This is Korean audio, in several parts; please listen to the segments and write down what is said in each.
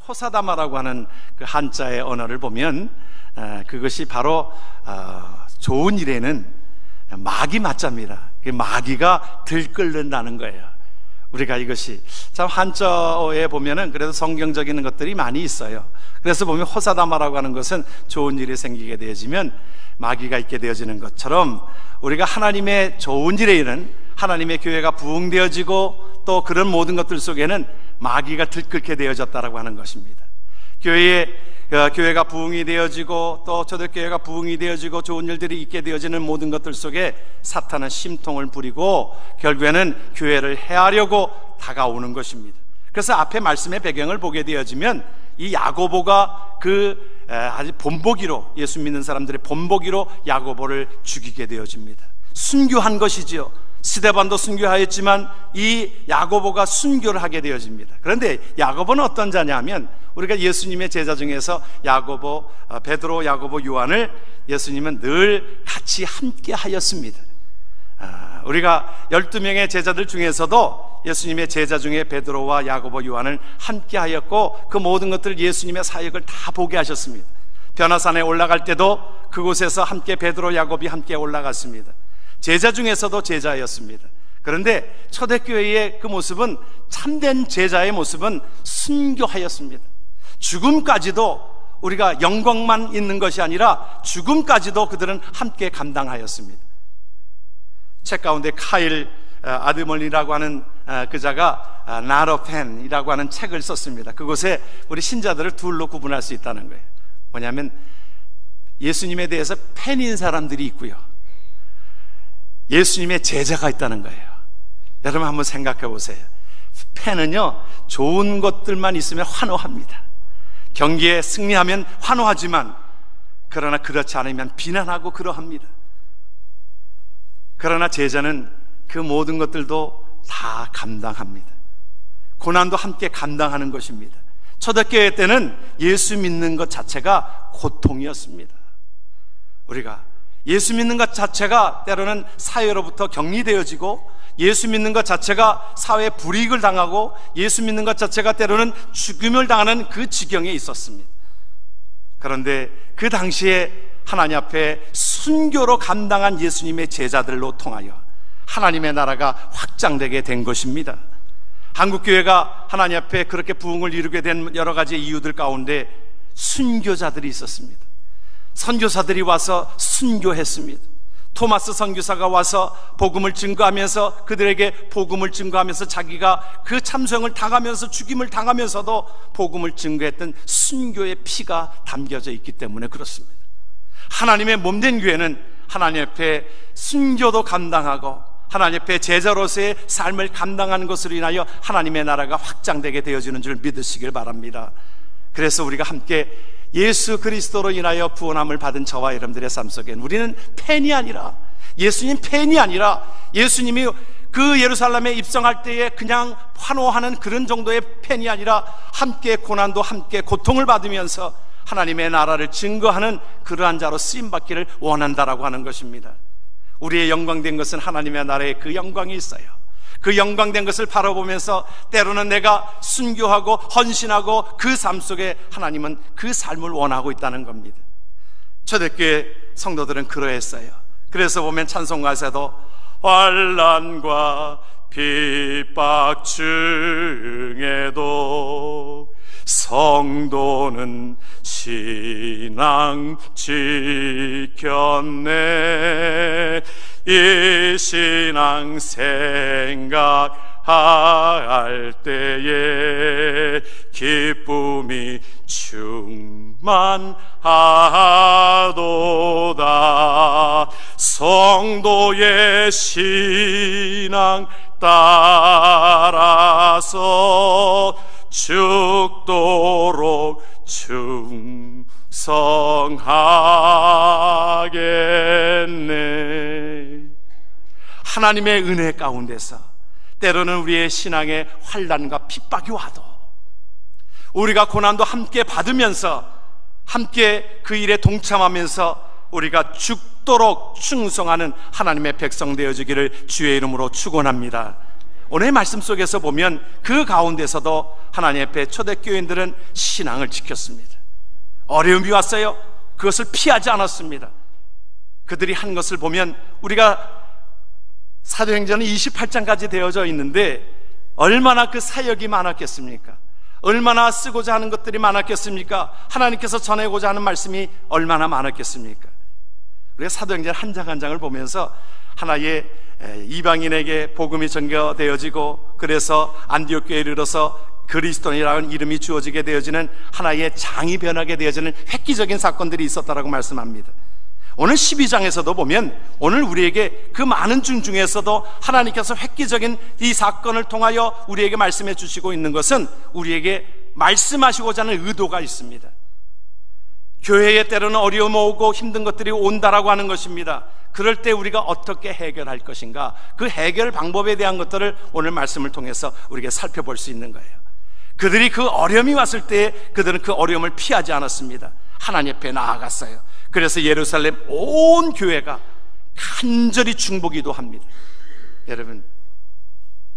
호사다마라고 하는 그 한자의 언어를 보면 그것이 바로 좋은 일에는 마귀 맞자입니다. 마귀가 들끓는다는 거예요. 우리가 이것이 참 한자어에 보면은 그래도 성경적인 것들이 많이 있어요. 그래서 보면 호사다마라고 하는 것은 좋은 일이 생기게 되어지면 마귀가 있게 되어지는 것처럼 우리가 하나님의 좋은 일에 이른 하나님의 교회가 부흥되어지고 또 그런 모든 것들 속에는 마귀가 들끓게 되어졌다라고 하는 것입니다. 교회가 부흥이 되어지고 또 초대교회가 부흥이 되어지고 좋은 일들이 있게 되어지는 모든 것들 속에 사탄은 심통을 부리고 결국에는 교회를 해하려고 다가오는 것입니다. 그래서 앞에 말씀의 배경을 보게 되어지면 이 야고보가 아주 본보기로, 예수 믿는 사람들의 본보기로 야고보를 죽이게 되어집니다. 순교한 것이지요. 스데반도 순교하였지만 이 야고보가 순교를 하게 되어집니다. 그런데 야고보는 어떤 자냐면 우리가 예수님의 제자 중에서 야고보, 베드로, 야고보, 요한을 예수님은 늘 같이 함께 하였습니다. 우리가 12명의 제자들 중에서도 예수님의 제자 중에 베드로와 야고보, 요한을 함께 하였고 그 모든 것들을 예수님의 사역을 다 보게 하셨습니다. 변화산에 올라갈 때도 그곳에서 함께 베드로, 야고보이 함께 올라갔습니다. 제자 중에서도 제자였습니다. 그런데 초대교회의 그 모습은, 참된 제자의 모습은 순교하였습니다. 죽음까지도 우리가 영광만 있는 것이 아니라 죽음까지도 그들은 함께 감당하였습니다. 책 가운데 카일 아드먼이라고 하는 그자가 Not a Fan이라고 하는 책을 썼습니다. 그곳에 우리 신자들을 둘로 구분할 수 있다는 거예요. 뭐냐면 예수님에 대해서 팬인 사람들이 있고요, 예수님의 제자가 있다는 거예요. 여러분 한번 생각해 보세요. 팬은요, 좋은 것들만 있으면 환호합니다. 경기에 승리하면 환호하지만 그러나 그렇지 않으면 비난하고 그러합니다. 그러나 제자는 그 모든 것들도 다 감당합니다. 고난도 함께 감당하는 것입니다. 초대교회 때는 예수 믿는 것 자체가 고통이었습니다. 우리가 예수 믿는 것 자체가 때로는 사회로부터 격리되어지고, 예수 믿는 것 자체가 사회에 불이익을 당하고, 예수 믿는 것 자체가 때로는 죽임을 당하는 그 지경에 있었습니다. 그런데 그 당시에 하나님 앞에 순교로 감당한 예수님의 제자들로 통하여 하나님의 나라가 확장되게 된 것입니다. 한국교회가 하나님 앞에 그렇게 부흥을 이루게 된 여러 가지 이유들 가운데 순교자들이 있었습니다. 선교사들이 와서 순교했습니다. 토마스 선교사가 와서 복음을 증거하면서, 그들에게 복음을 증거하면서 자기가 그 참성을 당하면서 죽임을 당하면서도 복음을 증거했던 순교의 피가 담겨져 있기 때문에 그렇습니다. 하나님의 몸된 교회는 하나님 앞에 순교도 감당하고 하나님 앞에 제자로서의 삶을 감당하는 것으로 인하여 하나님의 나라가 확장되게 되어지는 줄 믿으시길 바랍니다. 그래서 우리가 함께 예수 그리스도로 인하여 구원함을 받은 저와 여러분들의 삶 속엔 우리는 팬이 아니라, 예수님 팬이 아니라, 예수님이 그 예루살렘에 입성할 때에 그냥 환호하는 그런 정도의 팬이 아니라 함께 고난도 함께 고통을 받으면서 하나님의 나라를 증거하는 그러한 자로 쓰임받기를 원한다라고 하는 것입니다. 우리의 영광된 것은 하나님의 나라에 그 영광이 있어요. 그 영광된 것을 바라보면서 때로는 내가 순교하고 헌신하고 그 삶 속에 하나님은 그 삶을 원하고 있다는 겁니다. 초대교회 성도들은 그러했어요. 그래서 보면 찬송가에서도 환난과 핍박 중에도 성도는 신앙 지켰네. 이 신앙 생각할 때에 기쁨이 충만하도다. 성도의 신앙 따라서 죽도록 충성하겠네. 하나님의 은혜 가운데서 때로는 우리의 신앙에 환난과 핍박이 와도 우리가 고난도 함께 받으면서 함께 그 일에 동참하면서 우리가 죽도록 충성하는 하나님의 백성 되어지기를 주의 이름으로 축원합니다. 오늘의 말씀 속에서 보면 그 가운데서도 하나님 앞에 초대교인들은 신앙을 지켰습니다. 어려움이 왔어요. 그것을 피하지 않았습니다. 그들이 한 것을 보면 우리가 사도행전은 28장까지 되어져 있는데 얼마나 그 사역이 많았겠습니까? 얼마나 쓰고자 하는 것들이 많았겠습니까? 하나님께서 전하고자 하는 말씀이 얼마나 많았겠습니까? 우리가 사도행전 한 장 한 장을 보면서 하나의 이방인에게 복음이 전개되어지고 그래서 안디옥 교회에 이르러서 그리스도인이라는 이름이 주어지게 되어지는 하나의 장이 변하게 되어지는 획기적인 사건들이 있었다라고 말씀합니다. 오늘 12장에서도 보면 오늘 우리에게 그 많은 중에서도 하나님께서 획기적인 이 사건을 통하여 우리에게 말씀해 주시고 있는 것은 우리에게 말씀하시고자 하는 의도가 있습니다. 교회에 때로는 어려움 오고 힘든 것들이 온다라고 하는 것입니다. 그럴 때 우리가 어떻게 해결할 것인가, 그 해결 방법에 대한 것들을 오늘 말씀을 통해서 우리가 살펴볼 수 있는 거예요. 그들이 그 어려움이 왔을 때 그들은 그 어려움을 피하지 않았습니다. 하나님 앞에 나아갔어요. 그래서 예루살렘 온 교회가 간절히 중보기도 합니다. 여러분,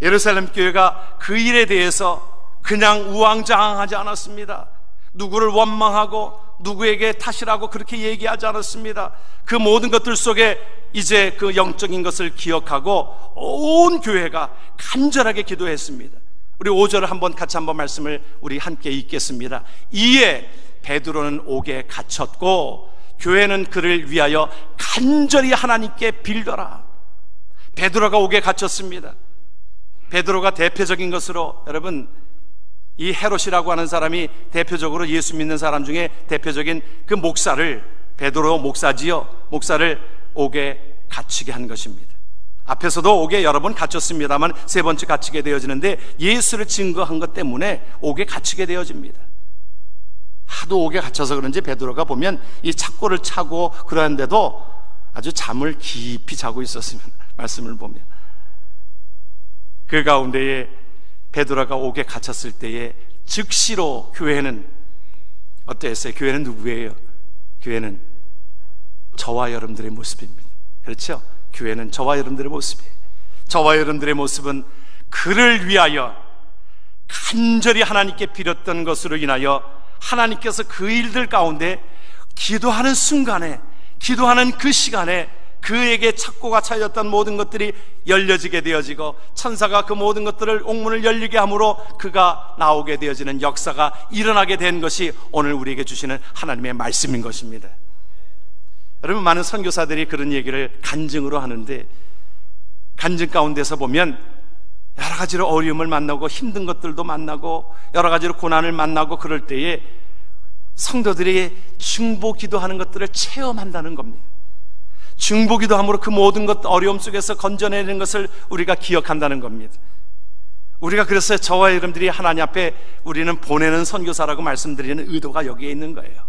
예루살렘 교회가 그 일에 대해서 그냥 우왕좌왕하지 않았습니다. 누구를 원망하고 누구에게 탓이라고 그렇게 얘기하지 않았습니다. 그 모든 것들 속에 이제 그 영적인 것을 기억하고 온 교회가 간절하게 기도했습니다. 우리 5절을 한번 같이 한번 말씀을 우리 함께 읽겠습니다. 이에 베드로는 옥에 갇혔고 교회는 그를 위하여 간절히 하나님께 빌더라. 베드로가 옥에 갇혔습니다. 베드로가 대표적인 것으로, 여러분, 이 헤롯이라고 하는 사람이 대표적으로 예수 믿는 사람 중에 대표적인 그 목사를, 베드로 목사지요, 목사를 옥에 갇히게 한 것입니다. 앞에서도 옥에 여러 번 갇혔습니다만 세 번째 갇히게 되어지는데 예수를 증거한 것 때문에 옥에 갇히게 되어집니다. 하도 옥에 갇혀서 그런지 베드로가 보면 이 착고를 차고 그러는데도 아주 잠을 깊이 자고 있었습니다. 말씀을 보면 그 가운데에 베드로가 옥에 갇혔을 때에 즉시로 교회는 어땠어요? 교회는 누구예요? 교회는 저와 여러분들의 모습입니다. 그렇죠? 교회는 저와 여러분들의 모습이에요. 저와 여러분들의 모습은 그를 위하여 간절히 하나님께 빌었던 것으로 인하여 하나님께서 그 일들 가운데 기도하는 순간에, 기도하는 그 시간에 그에게 착고가 차였던 모든 것들이 열려지게 되어지고 천사가 그 모든 것들을 옥문을 열리게 함으로 그가 나오게 되어지는 역사가 일어나게 된 것이 오늘 우리에게 주시는 하나님의 말씀인 것입니다. 여러분, 많은 선교사들이 그런 얘기를 간증으로 하는데, 간증 가운데서 보면 여러 가지로 어려움을 만나고 힘든 것들도 만나고 여러 가지로 고난을 만나고 그럴 때에 성도들이 중보 기도하는 것들을 체험한다는 겁니다. 중보 기도함으로 그 모든 것 어려움 속에서 건져내는 것을 우리가 기억한다는 겁니다. 우리가 그래서 저와 여러분들이 하나님 앞에 우리는 보내는 선교사라고 말씀드리는 의도가 여기에 있는 거예요.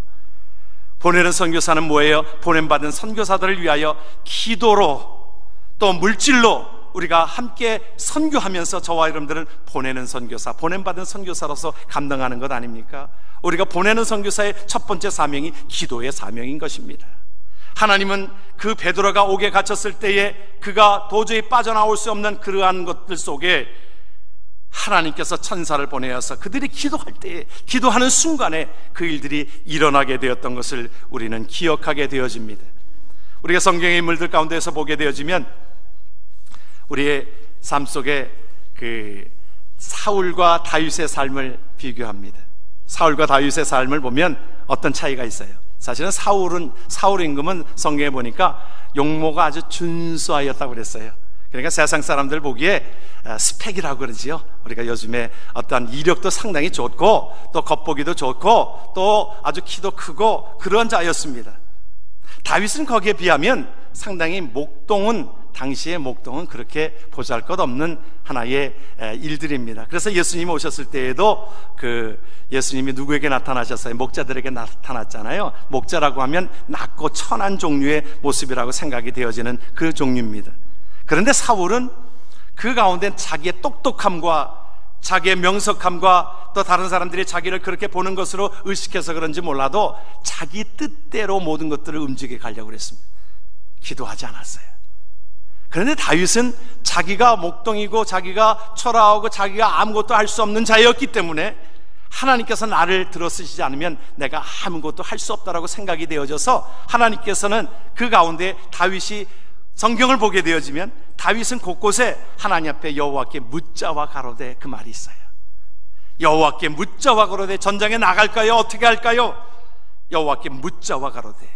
보내는 선교사는 뭐예요? 보냄받은 선교사들을 위하여 기도로 또 물질로 우리가 함께 선교하면서 저와 여러분들은 보내는 선교사, 보냄받은 선교사로서 감당하는 것 아닙니까? 우리가 보내는 선교사의 첫 번째 사명이 기도의 사명인 것입니다. 하나님은 그 베드로가 옥에 갇혔을 때에 그가 도저히 빠져나올 수 없는 그러한 것들 속에 하나님께서 천사를 보내어서 그들이 기도할 때에, 기도하는 순간에 그 일들이 일어나게 되었던 것을 우리는 기억하게 되어집니다. 우리가 성경의 인물들 가운데서 보게 되어지면 우리의 삶 속에 그 사울과 다윗의 삶을 비교합니다. 사울과 다윗의 삶을 보면 어떤 차이가 있어요? 사실은 사울 임금은 성경에 보니까 용모가 아주 준수하였다고 그랬어요. 그러니까 세상 사람들 보기에 스펙이라고 그러지요. 우리가 요즘에 어떤 이력도 상당히 좋고 또 겉보기도 좋고 또 아주 키도 크고 그런 자였습니다. 다윗은 거기에 비하면 상당히 당시의 목동은 그렇게 보잘것없는 하나의 일들입니다. 그래서 예수님이 오셨을 때에도 예수님이 누구에게 나타나셨어요? 목자들에게 나타났잖아요. 목자라고 하면 낮고 천한 종류의 모습이라고 생각이 되어지는 그 종류입니다. 그런데 사울은 그 가운데 자기의 똑똑함과 자기의 명석함과 또 다른 사람들이 자기를 그렇게 보는 것으로 의식해서 그런지 몰라도 자기 뜻대로 모든 것들을 움직여 가려고 그랬습니다. 기도하지 않았어요. 그런데 다윗은 자기가 목동이고 자기가 초라하고 자기가 아무것도 할 수 없는 자였기 때문에 하나님께서 나를 들어쓰시지 않으면 내가 아무것도 할 수 없다라고 생각이 되어져서 하나님께서는 그 가운데 다윗이 성경을 보게 되어지면 다윗은 곳곳에 하나님 앞에 여호와께 묻자와 가로되 그 말이 있어요. 여호와께 묻자와 가로되 전장에 나갈까요? 어떻게 할까요? 여호와께 묻자와 가로되.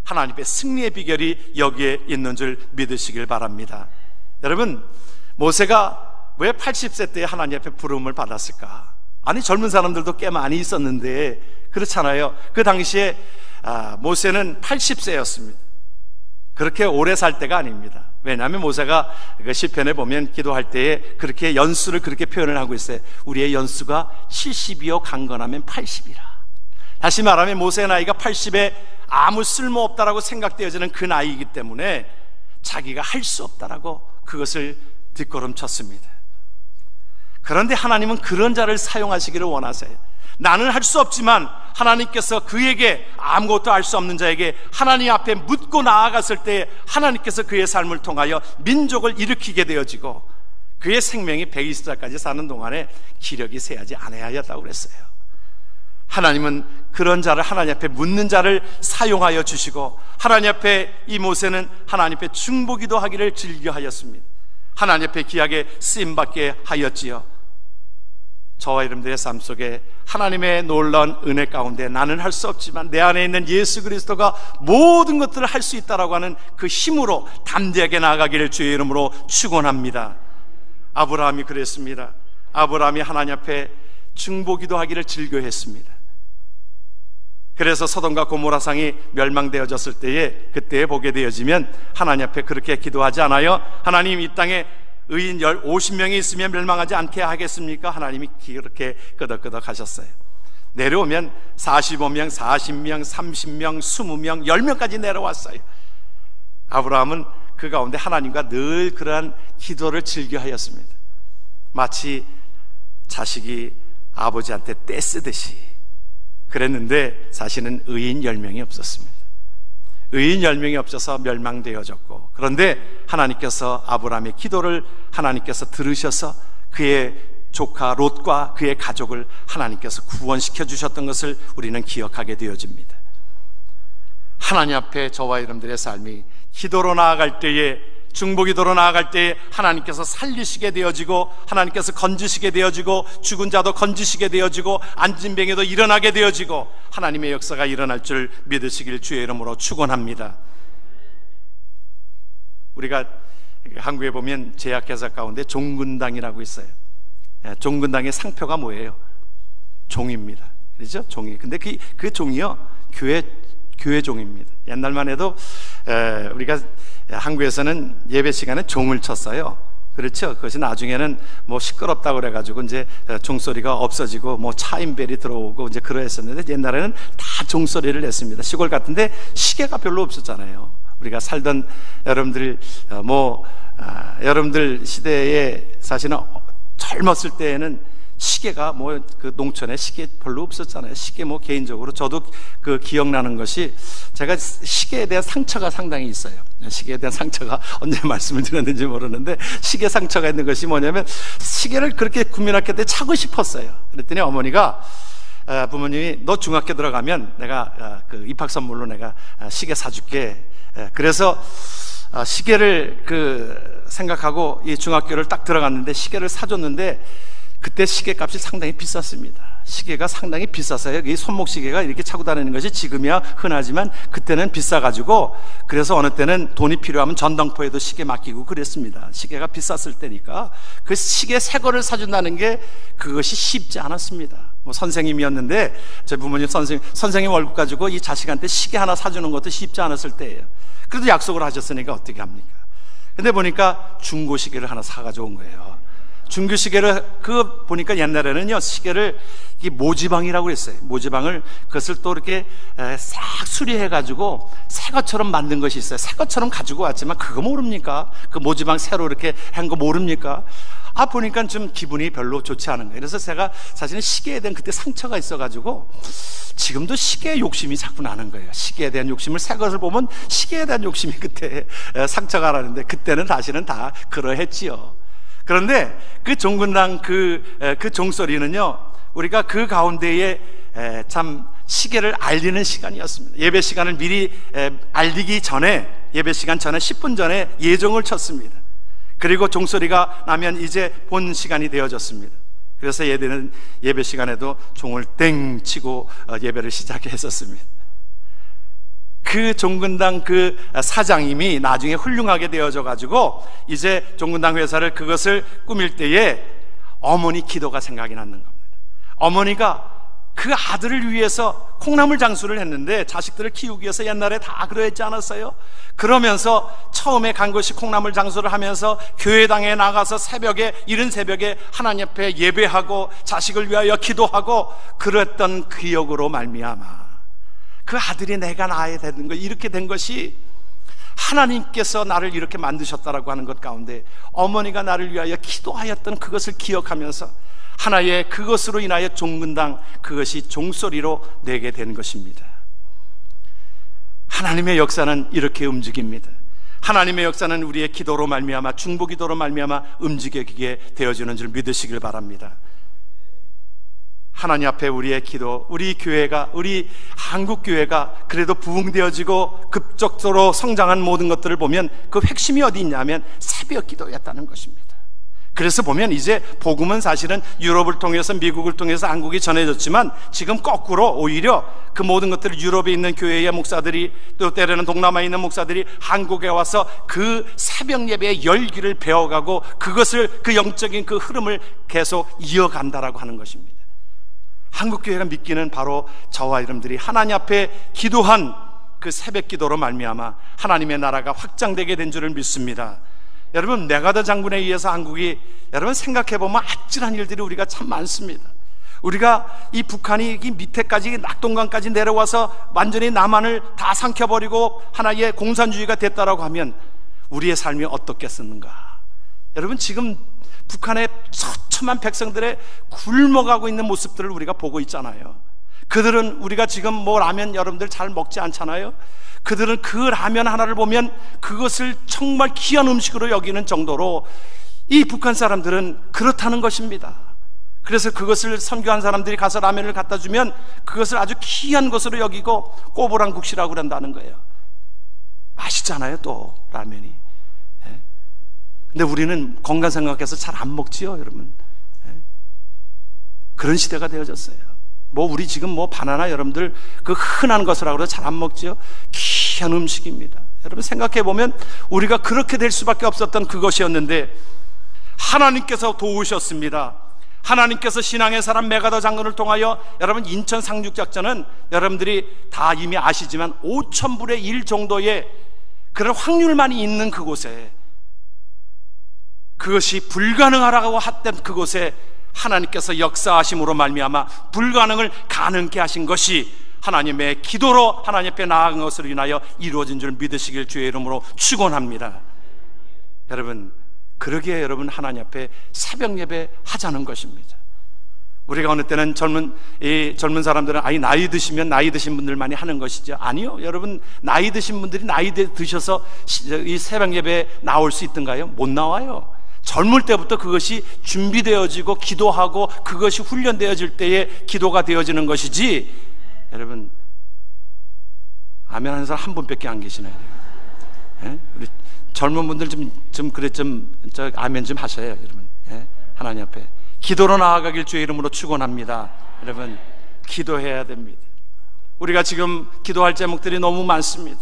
하나님의 승리의 비결이 여기에 있는 줄 믿으시길 바랍니다. 여러분, 모세가 왜 80세 때 하나님 앞에 부름을 받았을까? 아니, 젊은 사람들도 꽤 많이 있었는데 그렇잖아요. 그 당시에 모세는 80세였습니다. 그렇게 오래 살 때가 아닙니다. 왜냐하면 모세가 그 시편에 보면 기도할 때에 그렇게 연수를 그렇게 표현을 하고 있어요. 우리의 연수가 70이요 강건하면 80이라. 다시 말하면 모세의 나이가 80에 아무 쓸모없다라고 생각되어지는 그 나이이기 때문에 자기가 할 수 없다라고 그것을 뒷걸음쳤습니다. 그런데 하나님은 그런 자를 사용하시기를 원하세요. 나는 할 수 없지만 하나님께서 그에게 아무것도 할 수 없는 자에게 하나님 앞에 묻고 나아갔을 때 하나님께서 그의 삶을 통하여 민족을 일으키게 되어지고 그의 생명이 120살까지 사는 동안에 기력이 쇠하지 아니하였다고 그랬어요. 하나님은 그런 자를 하나님 앞에 묻는 자를 사용하여 주시고 하나님 앞에 이 모세는 하나님 앞에 중보기도 하기를 즐겨하였습니다. 하나님 앞에 귀하게 쓰임받게 하였지요. 저와 여러분들의 삶 속에 하나님의 놀라운 은혜 가운데 나는 할 수 없지만 내 안에 있는 예수 그리스도가 모든 것들을 할 수 있다라고 하는 그 힘으로 담대하게 나아가기를 주의 이름으로 축원합니다. 아브라함이 그랬습니다. 아브라함이 하나님 앞에 중보기도 하기를 즐겨했습니다. 그래서 소돔과 고모라 상이 멸망되어졌을 때에 그때에 보게 되어지면 하나님 앞에 그렇게 기도하지 않아요? 하나님, 이 땅에 의인 50명이 있으면 멸망하지 않게 하겠습니까? 하나님이 그렇게 끄덕끄덕 하셨어요. 내려오면 45명, 40명, 30명, 20명, 10명까지 내려왔어요. 아브라함은 그 가운데 하나님과 늘 그러한 기도를 즐겨하였습니다. 마치 자식이 아버지한테 떼쓰듯이 그랬는데 사실은 의인 10명이 없었습니다. 의인 10명이 없어서 멸망되어졌고, 그런데 하나님께서 아브라함의 기도를 하나님께서 들으셔서 그의 조카 롯과 그의 가족을 하나님께서 구원시켜 주셨던 것을 우리는 기억하게 되어집니다. 하나님 앞에 저와 여러분들의 삶이 기도로 나아갈 때에, 중보기도로 나아갈 때에 하나님께서 살리시게 되어지고 하나님께서 건지시게 되어지고 죽은 자도 건지시게 되어지고 앉은 병에도 일어나게 되어지고 하나님의 역사가 일어날 줄 믿으시길 주의 이름으로 축원합니다. 우리가 한국에 보면 제약회사 가운데 종근당이라고 있어요. 종근당의 상표가 뭐예요? 종입니다. 그렇죠? 종이. 근데 그 종이요, 교회 종입니다. 옛날만 해도 우리가 한국에서는 예배 시간에 종을 쳤어요. 그렇죠? 그것이 나중에는 뭐 시끄럽다고 그래가지고 이제 종소리가 없어지고 뭐 차인벨이 들어오고 이제 그러했었는데 옛날에는 다 종소리를 냈습니다. 시골 같은데 시계가 별로 없었잖아요. 우리가 살던 여러분들 여러분들 시대에 사실은 젊었을 때에는 시계가 뭐 그 농촌에 시계 별로 없었잖아요. 시계 뭐 개인적으로 저도 그 기억나는 것이, 제가 시계에 대한 상처가 상당히 있어요. 시계에 대한 상처가 언제 말씀을 드렸는지 모르는데 시계 상처가 있는 것이 뭐냐면, 시계를 그렇게 국민학교 때 차고 싶었어요. 그랬더니 어머니가 부모님이 너 중학교 들어가면 내가 그 입학 선물로 내가 시계 사줄게. 그래서 시계를 생각하고 이 중학교를 딱 들어갔는데 시계를 사줬는데 그때 시계 값이 상당히 비쌌습니다. 시계가 상당히 비쌌어요. 이 손목 시계가 이렇게 차고 다니는 것이 지금이야 흔하지만 그때는 비싸가지고, 그래서 어느 때는 돈이 필요하면 전당포에도 시계 맡기고 그랬습니다. 시계가 비쌌을 때니까. 그 시계 새 거를 사준다는 게 그것이 쉽지 않았습니다. 뭐 선생님이었는데 제 부모님 선생님 월급 가지고 이 자식한테 시계 하나 사주는 것도 쉽지 않았을 때예요. 그래도 약속을 하셨으니까 어떻게 합니까? 근데 보니까 중고 시계를 하나 사가지고 온 거예요. 중고 시계를 보니까 옛날에는요, 시계를 이 모지방이라고 했어요. 모지방을 그것을 또 이렇게 싹 수리해가지고 새 것처럼 만든 것이 있어요. 새 것처럼 가지고 왔지만 그거 모릅니까? 그 모지방 새로 이렇게 한 거 모릅니까? 보니까 좀 기분이 별로 좋지 않은 거예요. 그래서 제가 사실은 시계에 대한 그때 상처가 있어가지고 지금도 시계에 욕심이 자꾸 나는 거예요. 시계에 대한 욕심을, 새 것을 보면 시계에 대한 욕심이 그때 상처가 나는데, 그때는 사실은 다 그러했지요. 그런데 그 종근당 그 종소리는요, 우리가 그 가운데에 참 시계를 알리는 시간이었습니다. 예배 시간을 미리 알리기 전에, 예배 시간 전에 10분 전에 예정을 쳤습니다. 그리고 종소리가 나면 이제 본 시간이 되어졌습니다. 그래서 예배 시간에도 종을 땡 치고 예배를 시작했었습니다. 그 종근당 그 사장님이 나중에 훌륭하게 되어져 가지고 이제 종근당 회사를 그것을 꾸밀 때에 어머니 기도가 생각이 나는 겁니다. 어머니가 그 아들을 위해서 콩나물 장수를 했는데, 자식들을 키우기 위해서 옛날에 다 그러했지 않았어요? 그러면서 처음에 간 것이 콩나물 장수를 하면서 교회당에 나가서 이른 새벽에 하나님 앞에 예배하고 자식을 위하여 기도하고 그랬던 기억으로 말미암아 그 아들이 내가 낳아야 되는 거, 이렇게 된 것이 하나님께서 나를 이렇게 만드셨다라고 하는 것 가운데 어머니가 나를 위하여 기도하였던 그것을 기억하면서 하나의 그것으로 인하여 종근당, 그것이 종소리로 내게 된 것입니다. 하나님의 역사는 이렇게 움직입니다. 하나님의 역사는 우리의 기도로 말미암아, 중보기도로 말미암아 움직이게 되어지는 줄 믿으시길 바랍니다. 하나님 앞에 우리의 기도, 우리 교회가, 우리 한국 교회가 그래도 부흥되어지고 급속도로 성장한 모든 것들을 보면 그 핵심이 어디 있냐면 새벽 기도였다는 것입니다. 그래서 보면 이제 복음은 사실은 유럽을 통해서, 미국을 통해서 한국이 전해졌지만 지금 거꾸로 오히려 그 모든 것들을 유럽에 있는 교회의 목사들이, 또 때로는 동남아에 있는 목사들이 한국에 와서 그 새벽 예배의 열기를 배워가고 그것을, 그 영적인 그 흐름을 계속 이어간다라고 하는 것입니다. 한국 교회가 믿기는 바로 저와 여러분들이 하나님 앞에 기도한 그 새벽 기도로 말미암아 하나님의 나라가 확장되게 된 줄을 믿습니다. 여러분, 메가더 장군에 의해서 한국이, 여러분 생각해보면 아찔한 일들이 우리가 참 많습니다. 우리가 이 북한이 이 밑에까지, 낙동강까지 내려와서 완전히 남한을 다 삼켜버리고 하나의 공산주의가 됐다라고 하면 우리의 삶이 어떻겠습니까? 여러분, 지금 북한의 처참한 백성들의 굶어가고 있는 모습들을 우리가 보고 있잖아요. 그들은, 우리가 지금 뭐 라면 여러분들 잘 먹지 않잖아요. 그들은 그 라면 하나를 보면 그것을 정말 귀한 음식으로 여기는 정도로 이 북한 사람들은 그렇다는 것입니다. 그래서 그것을 선교한 사람들이 가서 라면을 갖다 주면 그것을 아주 귀한 것으로 여기고 꼬부랑국시라고 그런다는 거예요. 맛있잖아요, 또 라면이. 근데 우리는 건강 생각해서 잘 안 먹지요, 여러분. 그런 시대가 되어졌어요. 뭐 우리 지금 뭐 바나나 여러분들 그 흔한 것이라고 해서 잘 안 먹지요. 귀한 음식입니다. 여러분 생각해 보면 우리가 그렇게 될 수밖에 없었던 그것이었는데 하나님께서 도우셨습니다. 하나님께서 신앙의 사람 메가더 장군을 통하여, 여러분 인천 상륙작전은 여러분들이 다 이미 아시지만 5,000분의 1 정도의 그런 확률만이 있는 그곳에, 그것이 불가능하라고 했던 그곳에 하나님께서 역사하심으로 말미암아 불가능을 가능케 하신 것이 하나님의 기도로 하나님 앞에 나아간 것으로 인하여 이루어진 줄 믿으시길 주의 이름으로 축원합니다. 여러분, 그러기에 여러분 하나님 앞에 새벽 예배 하자는 것입니다. 우리가 어느 때는 젊은 사람들은 나이 드시면 나이 드신 분들만이 하는 것이죠. 아니요, 여러분, 나이 드신 분들이 나이 드셔서 이 새벽 예배에 나올 수 있던가요? 못 나와요. 젊을 때부터 그것이 준비되어지고 기도하고 그것이 훈련되어질 때에 기도가 되어지는 것이지. 여러분, 아멘 하는 사람 한 분밖에 안 계시나요? 예? 우리 젊은 분들 저 아멘 좀 하셔요, 여러분. 예? 하나님 앞에 기도로 나아가길 주의 이름으로 축원합니다. 여러분, 기도해야 됩니다. 우리가 지금 기도할 제목들이 너무 많습니다.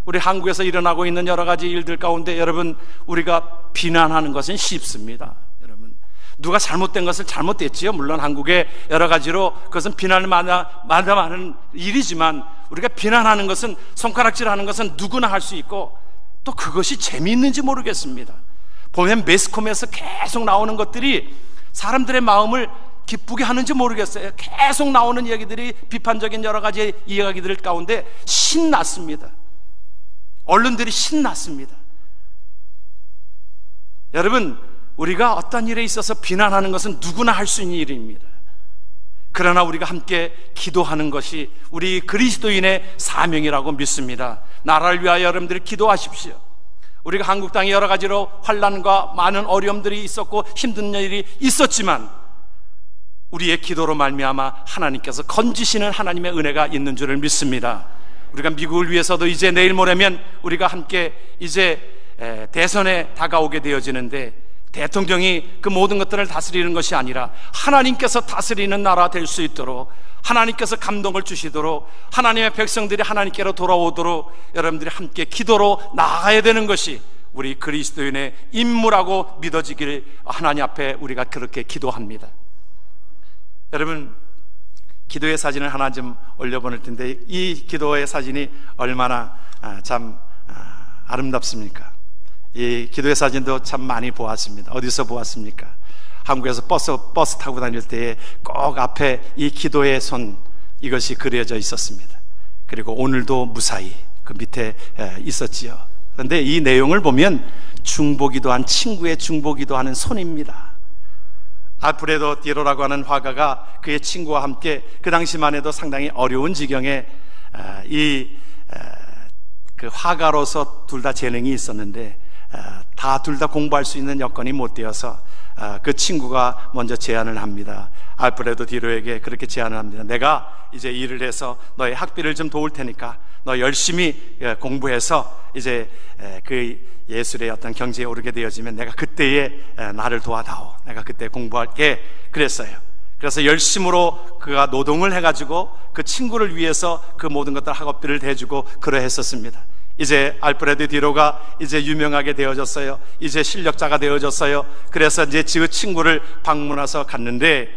우리 한국에서 일어나고 있는 여러 가지 일들 가운데 여러분, 우리가 비난하는 것은 쉽습니다. 여러분, 누가 잘못된 것을 잘못됐지요. 물론 한국의 여러 가지로 그것은 비난을 마다하는 일이지만, 우리가 비난하는 것은, 손가락질하는 것은 누구나 할 수 있고, 또 그것이 재미있는지 모르겠습니다. 보면 매스컴에서 계속 나오는 것들이 사람들의 마음을 기쁘게 하는지 모르겠어요. 계속 나오는 이야기들이, 비판적인 여러 가지 이야기들 가운데 신났습니다. 언론들이 신났습니다. 여러분, 우리가 어떤 일에 있어서 비난하는 것은 누구나 할 수 있는 일입니다. 그러나 우리가 함께 기도하는 것이 우리 그리스도인의 사명이라고 믿습니다. 나라를 위하여 여러분들이 기도하십시오. 우리가 한국 땅에 여러 가지로 환난과 많은 어려움들이 있었고 힘든 일이 있었지만 우리의 기도로 말미암아 하나님께서 건지시는 하나님의 은혜가 있는 줄을 믿습니다. 우리가 미국을 위해서도 이제 내일 모레면 우리가 함께 이제 대선에 다가오게 되어지는데, 대통령이 그 모든 것들을 다스리는 것이 아니라 하나님께서 다스리는 나라 될 수 있도록, 하나님께서 감동을 주시도록, 하나님의 백성들이 하나님께로 돌아오도록 여러분들이 함께 기도로 나아가야 되는 것이 우리 그리스도인의 임무라고 믿어지길 하나님 앞에 우리가 그렇게 기도합니다. 여러분, 기도의 사진을 하나 좀 올려보낼 텐데, 이 기도의 사진이 얼마나 참 아름답습니까? 이 기도의 사진도 참 많이 보았습니다. 어디서 보았습니까? 한국에서 버스 타고 다닐 때에 꼭 앞에 이 기도의 손, 이것이 그려져 있었습니다. 그리고 오늘도 무사히 그 밑에 있었지요. 그런데 이 내용을 보면 중보기도한 친구의 중보기도하는 손입니다. 알프레도 디로라고 하는 화가가 그의 친구와 함께 그 당시만 해도 상당히 어려운 지경에 그 화가로서 둘 다 재능이 있었는데 둘 다 공부할 수 있는 여건이 못 되어서 그 친구가 먼저 제안을 합니다. 알프레도 디로에게 그렇게 제안을 합니다. 내가 이제 일을 해서 너의 학비를 좀 도울 테니까 너 열심히 공부해서 이제 그 예술의 어떤 경지에 오르게 되어지면 내가 그때에 나를 도와다오. 내가 그때 공부할게. 그랬어요. 그래서 열심으로 그가 노동을 해가지고 그 친구를 위해서 그 모든 것들 학업비를 대주고 그러했었습니다. 이제 알프레드 디로가 이제 유명하게 되어졌어요. 이제 실력자가 되어졌어요. 그래서 이제 그 친구를 방문해서 갔는데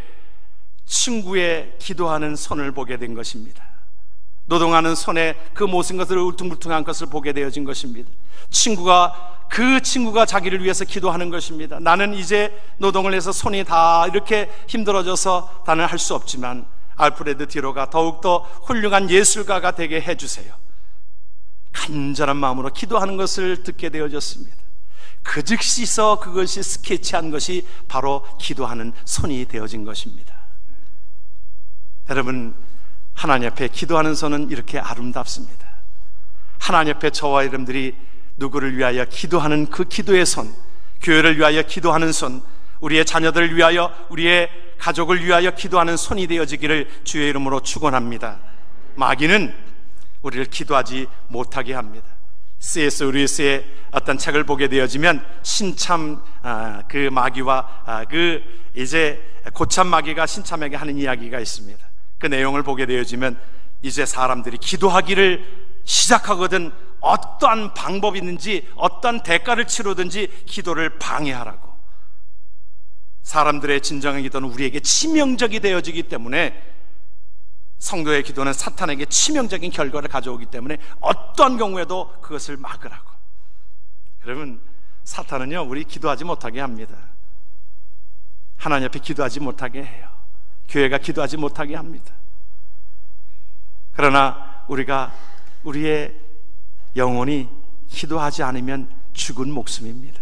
친구의 기도하는 손을 보게 된 것입니다. 노동하는 손에 그 모든 것을 울퉁불퉁한 것을 보게 되어진 것입니다. 그 친구가 자기를 위해서 기도하는 것입니다. 나는 이제 노동을 해서 손이 다 이렇게 힘들어져서 나는 할 수 없지만 알프레드 디로가 더욱더 훌륭한 예술가가 되게 해주세요. 간절한 마음으로 기도하는 것을 듣게 되어졌습니다. 그 즉시서 그것이 스케치한 것이 바로 기도하는 손이 되어진 것입니다. 여러분, 하나님 앞에 기도하는 손은 이렇게 아름답습니다. 하나님 앞에 저와 여러분들이 누구를 위하여 기도하는 그 기도의 손, 교회를 위하여 기도하는 손, 우리의 자녀들을 위하여, 우리의 가족을 위하여 기도하는 손이 되어지기를 주의 이름으로 축원합니다. 마귀는 우리를 기도하지 못하게 합니다. C.S. 루이스의 어떤 책을 보게 되어지면 신참 그 마귀와 그 이제 고참 마귀가 신참에게 하는 이야기가 있습니다. 그 내용을 보게 되어지면 이제 사람들이 기도하기를 시작하거든 어떠한 방법이 있는지 어떤 대가를 치르든지 기도를 방해하라고. 사람들의 진정한 기도는 우리에게 치명적이 되어지기 때문에, 성도의 기도는 사탄에게 치명적인 결과를 가져오기 때문에 어떤 경우에도 그것을 막으라고. 여러분, 사탄은요 우리 기도하지 못하게 합니다. 하나님 앞에 기도하지 못하게 해요. 교회가 기도하지 못하게 합니다. 그러나 우리의 영혼이 기도하지 않으면 죽은 목숨입니다.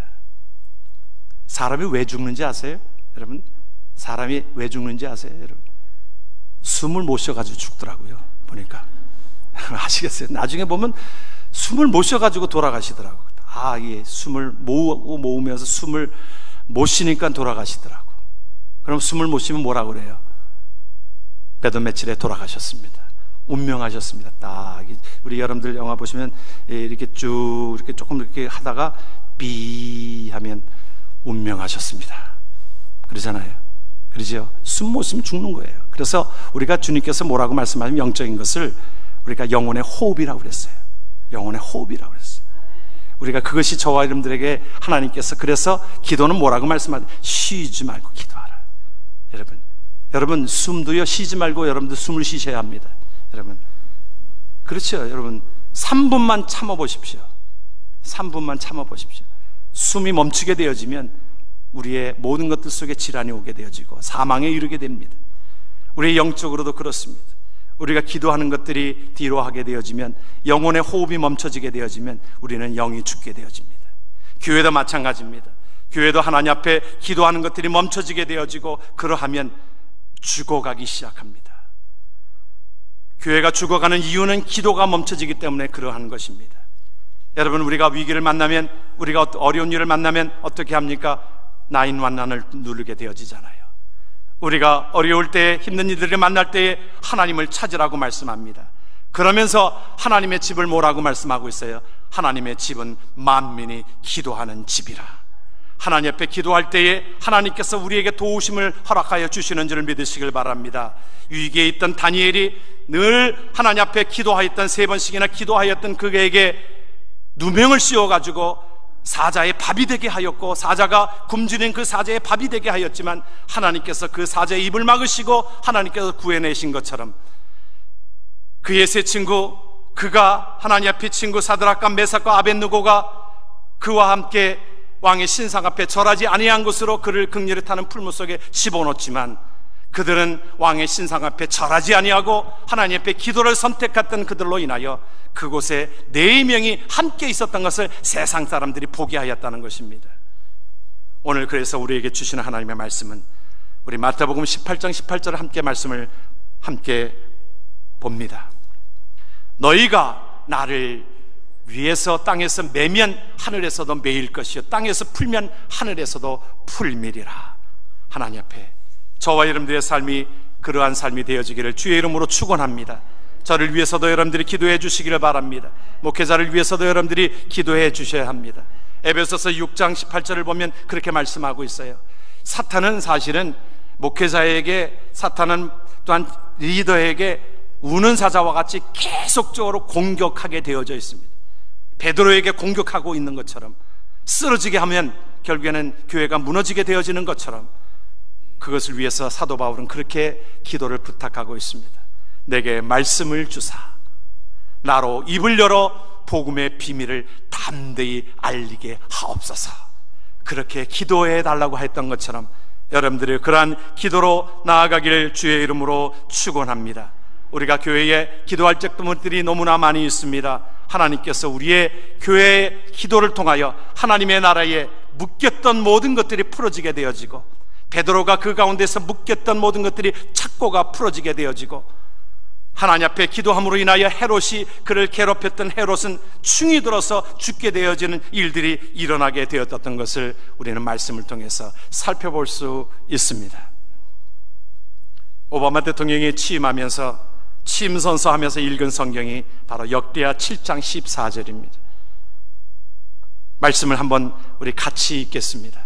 사람이 왜 죽는지 아세요? 여러분, 사람이 왜 죽는지 아세요? 여러분, 숨을 못 쉬어가지고 죽더라고요. 보니까 아시겠어요? 나중에 보면 숨을 못 쉬어가지고 돌아가시더라고요. 이게 숨을 모으면서 숨을 못 쉬니까 돌아가시더라고. 그럼 숨을 못 쉬면 뭐라고 그래요? 배도 며칠에 돌아가셨습니다. 운명하셨습니다. 딱 우리 여러분들 영화 보시면 이렇게 쭉 이렇게 조금 이렇게 하다가 삐 하면 운명하셨습니다. 그러잖아요. 그러죠? 숨 못 쉬면 죽는 거예요. 그래서 우리가 주님께서 뭐라고 말씀하시면 영적인 것을 우리가 영혼의 호흡이라고 그랬어요. 영혼의 호흡이라고 그랬어요. 우리가 그것이 저와 여러분들에게 하나님께서, 그래서 기도는 뭐라고 말씀하세요? 쉬지 말고 기도하라. 여러분 숨도요 쉬지 말고 여러분들 숨을 쉬셔야 합니다. 여러분, 그렇죠? 여러분 3분만 참아보십시오. 3분만 참아보십시오. 숨이 멈추게 되어지면 우리의 모든 것들 속에 질환이 오게 되어지고 사망에 이르게 됩니다. 우리 영적으로도 그렇습니다. 우리가 기도하는 것들이 뒤로 하게 되어지면, 영혼의 호흡이 멈춰지게 되어지면 우리는 영이 죽게 되어집니다. 교회도 마찬가지입니다. 교회도 하나님 앞에 기도하는 것들이 멈춰지게 되어지고, 그러하면 죽어가기 시작합니다. 교회가 죽어가는 이유는 기도가 멈춰지기 때문에 그러한 것입니다. 여러분, 우리가 위기를 만나면, 우리가 어려운 일을 만나면 어떻게 합니까? 911을 누르게 되어지잖아요. 우리가 어려울 때, 힘든 이들을 만날 때에 하나님을 찾으라고 말씀합니다. 그러면서 하나님의 집을 뭐라고 말씀하고 있어요? 하나님의 집은 만민이 기도하는 집이라. 하나님 앞에 기도할 때에 하나님께서 우리에게 도우심을 허락하여 주시는 줄을 믿으시길 바랍니다. 위기에 있던 다니엘이 늘 하나님 앞에 기도하였던, 3번씩이나 기도하였던 그에게 누명을 씌워가지고 사자의 밥이 되게 하였고, 사자가 굶주린 그 사자의 밥이 되게 하였지만 하나님께서 그 사자의 입을 막으시고 하나님께서 구해내신 것처럼, 그의 세 친구, 그가 하나님 앞에 친구 사드락과 메삭과 아벳느고가 그와 함께 왕의 신상 앞에 절하지 아니한 것으로 그를 극렬히 타는 풀무 속에 집어넣었지만, 그들은 왕의 신상 앞에 절하지 아니하고 하나님 앞에 기도를 선택했던 그들로 인하여 그곳에 4명이 함께 있었던 것을 세상 사람들이 보게 하였다는 것입니다. 오늘 그래서 우리에게 주시는 하나님의 말씀은, 우리 마태복음 18장 18절을 함께 봅니다. 너희가 나를 위에서 땅에서 매면 하늘에서도 매일 것이요 땅에서 풀면 하늘에서도 풀미리라. 하나님 앞에 저와 여러분들의 삶이 그러한 삶이 되어지기를 주의 이름으로 축원합니다. 저를 위해서도 여러분들이 기도해 주시기를 바랍니다. 목회자를 위해서도 여러분들이 기도해 주셔야 합니다. 에베소서 6장 18절을 보면 그렇게 말씀하고 있어요. 사탄은 사실은 목회자에게, 사탄은 또한 리더에게 우는 사자와 같이 계속적으로 공격하게 되어져 있습니다. 베드로에게 공격하고 있는 것처럼, 쓰러지게 하면 결국에는 교회가 무너지게 되어지는 것처럼, 그것을 위해서 사도 바울은 그렇게 기도를 부탁하고 있습니다. 내게 말씀을 주사 나로 입을 열어 복음의 비밀을 담대히 알리게 하옵소서. 그렇게 기도해 달라고 했던 것처럼 여러분들이 그러한 기도로 나아가기를 주의 이름으로 축원합니다. 우리가 교회에 기도할 적들이 너무나 많이 있습니다. 하나님께서 우리의 교회의 기도를 통하여 하나님의 나라에 묶였던 모든 것들이 풀어지게 되어지고, 베드로가 그 가운데서 묶였던 모든 것들이 착고가 풀어지게 되어지고, 하나님 앞에 기도함으로 인하여 헤롯이 그를 괴롭혔던 헤롯은 충이 들어서 죽게 되어지는 일들이 일어나게 되었던 것을 우리는 말씀을 통해서 살펴볼 수 있습니다. 오바마 대통령이 취임하면서 취임 선서하면서 읽은 성경이 바로 역대하 7장 14절입니다. 말씀을 한번 우리 같이 읽겠습니다.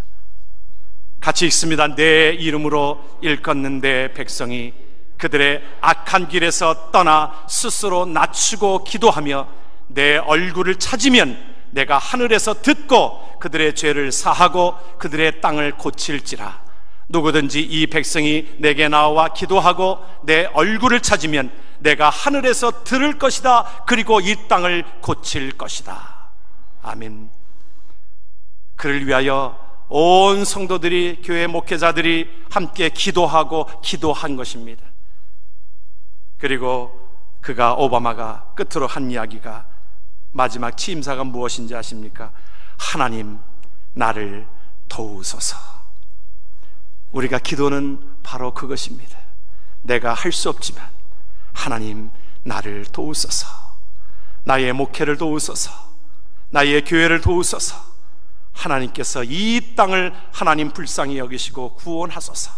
같이 읽습니다. 내 이름으로 일컫는 내 백성이 그들의 악한 길에서 떠나 스스로 낮추고 기도하며 내 얼굴을 찾으면 내가 하늘에서 듣고 그들의 죄를 사하고 그들의 땅을 고칠지라. 누구든지 이 백성이 내게 나와 기도하고 내 얼굴을 찾으면 내가 하늘에서 들을 것이다. 그리고 이 땅을 고칠 것이다. 아멘. 그를 위하여 온 성도들이, 교회 목회자들이 함께 기도하고 기도한 것입니다. 그리고 오바마가 끝으로 한 이야기가, 마지막 취임사가 무엇인지 아십니까? 하나님 나를 도우소서. 우리가 기도는 바로 그것입니다. 내가 할 수 없지만 하나님 나를 도우소서. 나의 목회를 도우소서. 나의 교회를 도우소서. 하나님께서 이 땅을 하나님 불쌍히 여기시고 구원하소서.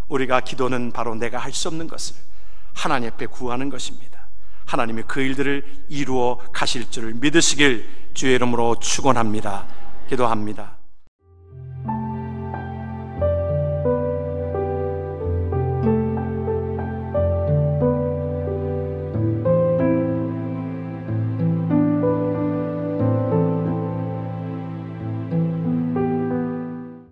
우리가 기도는 바로 내가 할 수 없는 것을 하나님 앞에 구하는 것입니다. 하나님이 그 일들을 이루어 가실 줄을 믿으시길 주의 이름으로 축원합니다. 기도합니다.